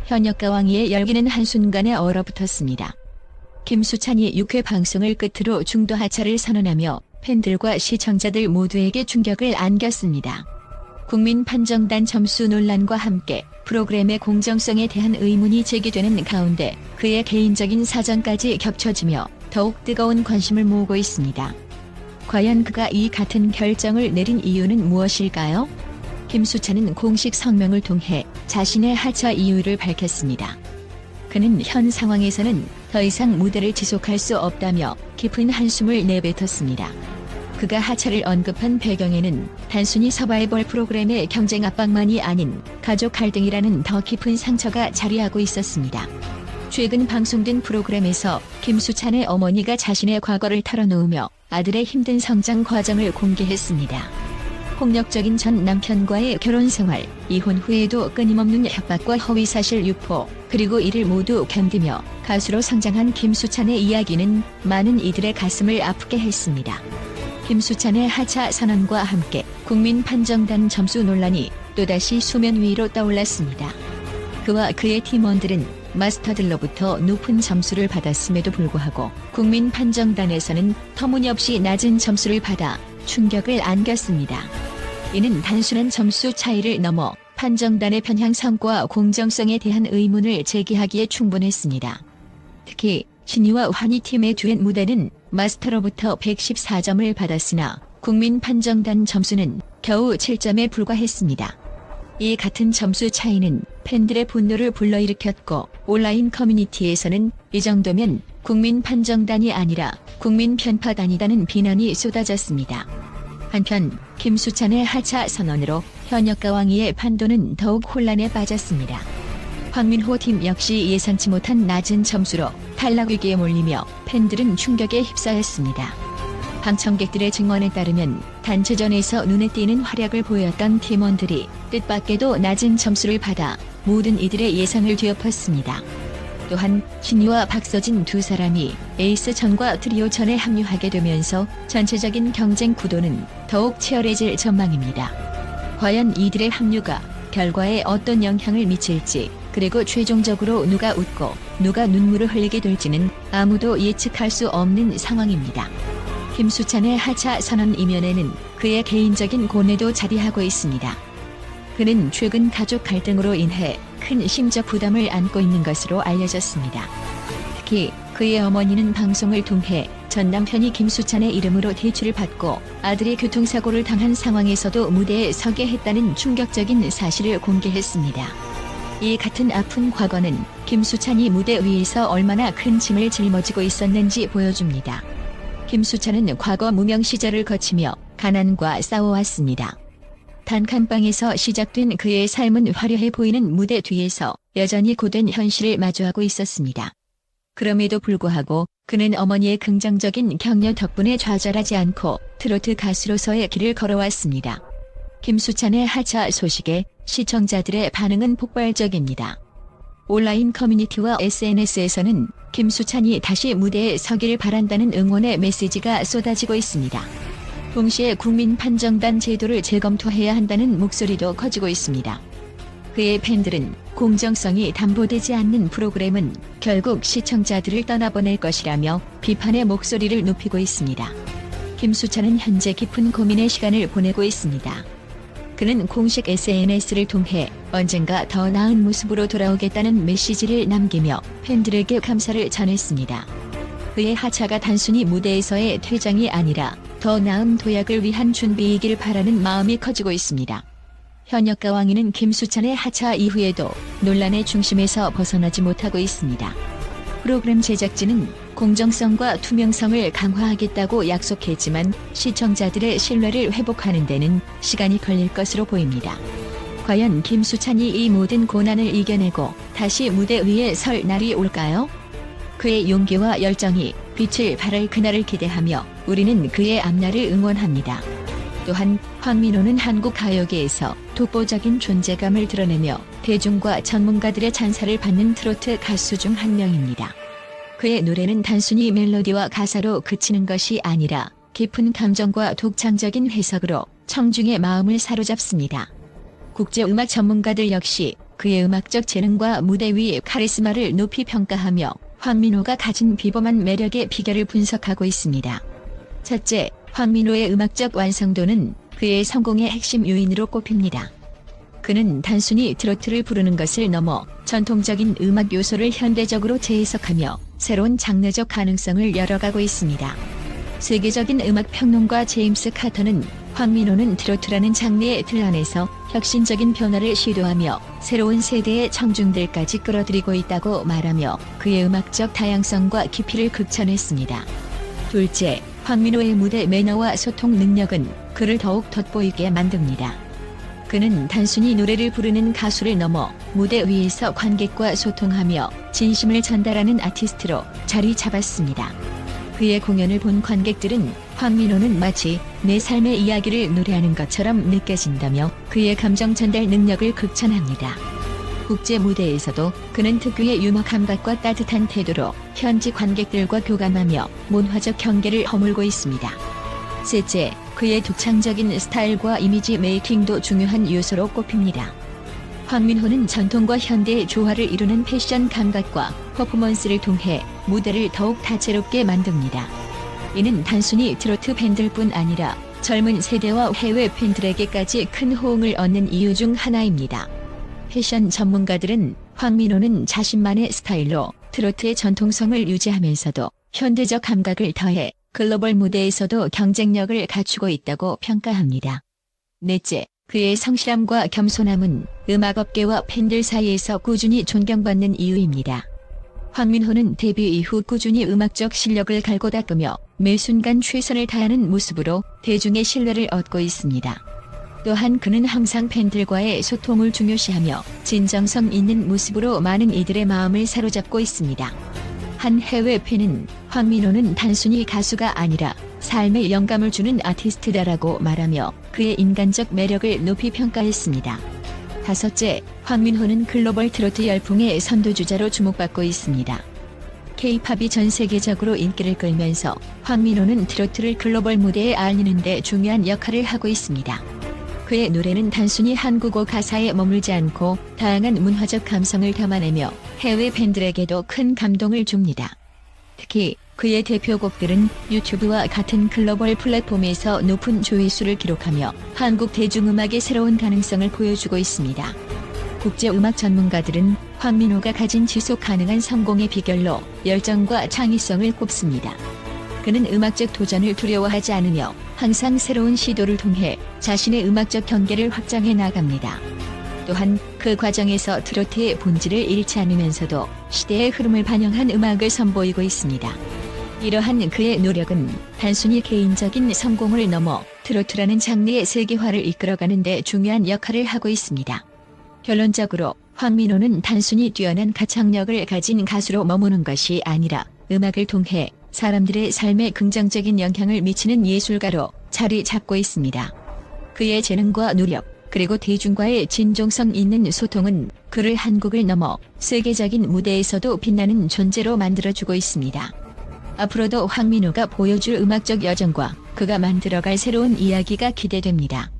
현역과 왕위의 열기는 한순간에 얼어붙었습니다. 김수찬이 6회 방송을 끝으로 중도 하차를 선언하며 팬들과 시청자들 모두에게 충격을 안겼습니다. 국민 판정단 점수 논란과 함께 프로그램의 공정성에 대한 의문이 제기되는 가운데 그의 개인적인 사정까지 겹쳐지며 더욱 뜨거운 관심을 모으고 있습니다. 과연 그가 이 같은 결정을 내린 이유는 무엇일까요? 김수찬은 공식 성명을 통해 자신의 하차 이유를 밝혔습니다. 그는 현 상황에서는 더 이상 무대를 지속할 수 없다며 깊은 한숨을 내뱉었습니다. 그가 하차를 언급한 배경에는 단순히 서바이벌 프로그램의 경쟁 압박만이 아닌 가족 갈등이라는 더 깊은 상처가 자리하고 있었습니다. 최근 방송된 프로그램에서 김수찬의 어머니가 자신의 과거를 털어놓으며 아들의 힘든 성장 과정을 공개했습니다. 폭력적인 전 남편과의 결혼 생활, 이혼 후에도 끊임없는 협박과 허위사실 유포, 그리고 이를 모두 견디며 가수로 성장한 김수찬의 이야기는 많은 이들의 가슴을 아프게 했습니다. 김수찬의 하차 선언과 함께 국민 판정단 점수 논란이 또다시 수면 위로 떠올랐습니다. 그와 그의 팀원들은 마스터들로부터 높은 점수를 받았음에도 불구하고 국민 판정단에서는 터무니없이 낮은 점수를 받아 충격을 안겼습니다. 이는 단순한 점수 차이를 넘어 판정단의 편향성과 공정성에 대한 의문을 제기하기에 충분했습니다. 특히 신이와 환희 팀의 듀엣 무대는 마스터로부터 114점을 받았으나 국민 판정단 점수는 겨우 7점에 불과했습니다. 이 같은 점수 차이는 팬들의 분노를 불러일으켰고 온라인 커뮤니티에서는 이 정도면 국민 판정단이 아니라 국민 편파단이라는 비난이 쏟아졌습니다. 한편 김수찬의 하차 선언으로 현역과 왕위의 판도는 더욱 혼란에 빠졌습니다. 황민호 팀 역시 예상치 못한 낮은 점수로 탈락 위기에 몰리며 팬들은 충격에 휩싸였습니다. 방청객들의 증언에 따르면 단체전에서 눈에 띄는 활약을 보였던 팀원들이 뜻밖에도 낮은 점수를 받아 모든 이들의 예상을 뒤엎었습니다. 또한 신이와 박서진 두 사람이 에이스전과 트리오전에 합류하게 되면서 전체적인 경쟁 구도는 더욱 치열해질 전망입니다. 과연 이들의 합류가 결과에 어떤 영향을 미칠지, 그리고 최종적으로 누가 웃고 누가 눈물을 흘리게 될지는 아무도 예측할 수 없는 상황입니다. 김수찬의 하차 선언 이면에는 그의 개인적인 고뇌도 자리하고 있습니다. 그는 최근 가족 갈등으로 인해 큰 심적 부담을 안고 있는 것으로 알려졌습니다. 특히 그의 어머니는 방송을 통해 전 남편이 김수찬의 이름으로 대출을 받고 아들이 교통사고를 당한 상황에서도 무대에 서게 했다는 충격적인 사실을 공개했습니다. 이 같은 아픈 과거는 김수찬이 무대 위에서 얼마나 큰 짐을 짊어지고 있었는지 보여줍니다. 김수찬은 과거 무명 시절을 거치며 가난과 싸워왔습니다. 단칸방에서 시작된 그의 삶은 화려해 보이는 무대 뒤에서 여전히 고된 현실을 마주하고 있었습니다. 그럼에도 불구하고 그는 어머니의 긍정적인 격려 덕분에 좌절하지 않고 트로트 가수로서의 길을 걸어왔습니다. 김수찬의 하차 소식에 시청자들의 반응은 폭발적입니다. 온라인 커뮤니티와 SNS에서는 김수찬이 다시 무대에 서기를 바란다는 응원의 메시지가 쏟아지고 있습니다. 동시에 국민 판정단 제도를 재검토해야 한다는 목소리도 커지고 있습니다. 그의 팬들은 공정성이 담보되지 않는 프로그램은 결국 시청자들을 떠나보낼 것이라며 비판의 목소리를 높이고 있습니다. 김수찬은 현재 깊은 고민의 시간을 보내고 있습니다. 그는 공식 SNS를 통해 언젠가 더 나은 모습으로 돌아오겠다는 메시지를 남기며 팬들에게 감사를 전했습니다. 그의 하차가 단순히 무대에서의 퇴장이 아니라 더 나은 도약을 위한 준비이길 바라는 마음이 커지고 있습니다. 현역과 왕위는 김수찬의 하차 이후에도 논란의 중심에서 벗어나지 못하고 있습니다. 프로그램 제작진은 공정성과 투명성을 강화하겠다고 약속했지만 시청자들의 신뢰를 회복하는 데는 시간이 걸릴 것으로 보입니다. 과연 김수찬이 이 모든 고난을 이겨내고 다시 무대 위에 설 날이 올까요? 그의 용기와 열정이 빛을 발할 그날을 기대하며 우리는 그의 앞날을 응원합니다. 또한 황민호는 한국 가요계에서 독보적인 존재감을 드러내며 대중과 전문가들의 찬사를 받는 트로트 가수 중 한 명입니다. 그의 노래는 단순히 멜로디와 가사로 그치는 것이 아니라 깊은 감정과 독창적인 해석으로 청중의 마음을 사로잡습니다. 국제음악 전문가들 역시 그의 음악적 재능과 무대 위의 카리스마를 높이 평가하며 황민호가 가진 비범한 매력의 비결을 분석하고 있습니다. 첫째, 황민호의 음악적 완성도는 그의 성공의 핵심 요인으로 꼽힙니다. 그는 단순히 트로트를 부르는 것을 넘어 전통적인 음악 요소를 현대적으로 재해석하며 새로운 장르적 가능성을 열어가고 있습니다. 세계적인 음악 평론가 제임스 카터는 황민호는 트로트라는 장르의 틀 안에서 혁신적인 변화를 시도하며 새로운 세대의 청중들까지 끌어들이고 있다고 말하며 그의 음악적 다양성과 깊이를 극찬했습니다. 둘째, 황민호의 무대 매너와 소통 능력은 그를 더욱 돋보이게 만듭니다. 그는 단순히 노래를 부르는 가수를 넘어 무대 위에서 관객과 소통하며 진심을 전달하는 아티스트로 자리 잡았습니다. 그의 공연을 본 관객들은 황민호는 마치 내 삶의 이야기를 노래하는 것처럼 느껴진다며 그의 감정 전달 능력을 극찬합니다. 국제 무대에서도 그는 특유의 유머 감각과 따뜻한 태도로 현지 관객들과 교감하며 문화적 경계를 허물고 있습니다. 셋째, 그의 독창적인 스타일과 이미지 메이킹도 중요한 요소로 꼽힙니다. 황민호는 전통과 현대의 조화를 이루는 패션 감각과 퍼포먼스를 통해 무대를 더욱 다채롭게 만듭니다. 이는 단순히 트로트 팬들뿐 아니라 젊은 세대와 해외 팬들에게까지 큰 호응을 얻는 이유 중 하나입니다. 패션 전문가들은 황민호는 자신만의 스타일로 트로트의 전통성을 유지하면서도 현대적 감각을 더해 글로벌 무대에서도 경쟁력을 갖추고 있다고 평가합니다. 넷째, 그의 성실함과 겸손함은 음악업계와 팬들 사이에서 꾸준히 존경받는 이유입니다. 황민호는 데뷔 이후 꾸준히 음악적 실력을 갈고 닦으며 매 순간 최선을 다하는 모습으로 대중의 신뢰를 얻고 있습니다. 또한 그는 항상 팬들과의 소통을 중요시하며 진정성 있는 모습으로 많은 이들의 마음을 사로잡고 있습니다. 한 해외 팬은 황민호는 단순히 가수가 아니라 삶에 영감을 주는 아티스트다라고 말하며 그의 인간적 매력을 높이 평가했습니다. 다섯째, 황민호는 글로벌 트로트 열풍의 선도주자로 주목받고 있습니다. K-팝이 전 세계적으로 인기를 끌면서 황민호는 트로트를 글로벌 무대에 알리는 데 중요한 역할을 하고 있습니다. 그의 노래는 단순히 한국어 가사에 머물지 않고 다양한 문화적 감성을 담아내며 해외 팬들에게도 큰 감동을 줍니다. 특히 그의 대표곡들은 유튜브와 같은 글로벌 플랫폼에서 높은 조회수를 기록하며 한국 대중음악의 새로운 가능성을 보여주고 있습니다. 국제음악 전문가들은 황민호가 가진 지속 가능한 성공의 비결로 열정과 창의성을 꼽습니다. 그는 음악적 도전을 두려워하지 않으며 항상 새로운 시도를 통해 자신의 음악적 경계를 확장해 나갑니다. 또한 그 과정에서 트로트의 본질을 잃지 않으면서도 시대의 흐름을 반영한 음악을 선보이고 있습니다. 이러한 그의 노력은 단순히 개인적인 성공을 넘어 트로트라는 장르의 세계화를 이끌어가는 데 중요한 역할을 하고 있습니다. 결론적으로 황민호는 단순히 뛰어난 가창력을 가진 가수로 머무는 것이 아니라 음악을 통해 사람들의 삶에 긍정적인 영향을 미치는 예술가로 자리 잡고 있습니다. 그의 재능과 노력, 그리고 대중과의 진정성 있는 소통은 그를 한국을 넘어 세계적인 무대에서도 빛나는 존재로 만들어주고 있습니다. 앞으로도 황민호가 보여줄 음악적 여정과 그가 만들어갈 새로운 이야기가 기대됩니다.